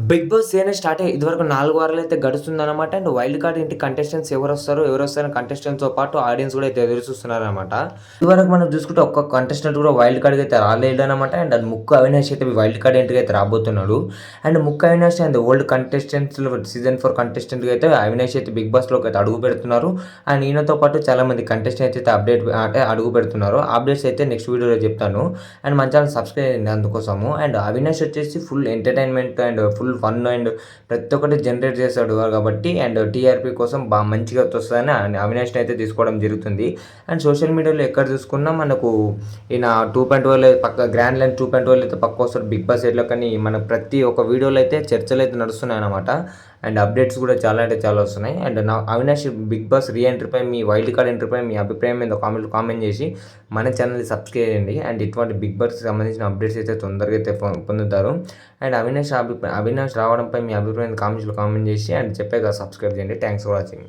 Big boss season start అయ్యి ఇదివరకు 4 వారాలైతే గడుస్తుందనమాట. And wild card ఇంటి కంటెస్టెంట్స్ ఎవరొస్తారని కంటెస్టెంట్స్‌తో పాటు ఆడియన్స్ కూడా అయితే ఎదురు చూస్తున్నారనమాట. ఇదివరకు మనం చూసుకుంటే ఒక్క కంటెస్టెంట్ కూడా వైల్డ్ కార్డ్‌కి అయితే రాలేదనమాట. అండ్ అది ముక్కు అవినాష్ అయితే వైల్డ్ కార్డ్ ఎంట్రీ అయితే రాబోతున్నాడు. అండ్ ముక్కు అవినాష్ అండ్ ఓల్డ్ కంటెస్టెంట్స్‌లో సీజన్ 4 కంటెస్టెంట్‌గా అయితే అవినాష్ అయితే బిగ్ బాస్‌లోకి అయితే అడుగు పెడుతున్నారు. అండ్ ఈయనతో పాటు చాలామంది కంటెస్టెంట్స్ అయితే అడుగు పెడుతున్నారు. అప్డేట్స్ అయితే నెక్స్ట్ వీడియోలో చెప్తాను. అండ్ మన ఛానల్ సబ్స్క్రైబ్ చేయండి అందుకోసము. అండ్ అవినాష్ వచ్చేసి full entertainment and full fun and ప్రతి ఒక్కటి జనరేట్ చేస్తాడు కాబట్టి అండ్ టీఆర్పీ కోసం మంచిగా వస్తుందని అవినాష్‌ని అయితే తీసుకోవడం జరుగుతుంది. అండ్ సోషల్ మీడియాలో ఎక్కడ చూసుకున్నా మనకు ఈయన 2.0 పక్క గ్రాండ్ లైన్ 2.0 అయితే పక్క వస్తాడు బిగ్ బాస్ ఎయిట్‌లో. కానీ మన ప్రతి ఒక్క వీడియోలో అయితే చర్చలు అయితే నడుస్తున్నాయన్నమాట. అండ్ అప్డేట్స్ కూడా చాలా అంటే చాలా వస్తున్నాయి. అండ్ అవినాష్ బిగ్ బాస్ రీ ఎంట్రీపై మీ వైల్డ్ కార్డ్ ఎంట్రీపై మీ అభిప్రాయం ఏందో కామెంట్ చేసి మన ఛానల్ని సబ్స్క్రైబ్ చేయండి. అండ్ ఇటువంటి బిగ్ బాస్కి సంబంధించిన అప్డేట్స్ అయితే తొందరగా అయితే పొందుతారు. అండ్ అవినాష్ రావడంపై మీ అభిప్రాయాన్ని కామెంట్స్‌లో కామెంట్ చేసి అండ్ చెప్పాక సబ్స్క్రైబ్ చేయండి. Thanks for watching.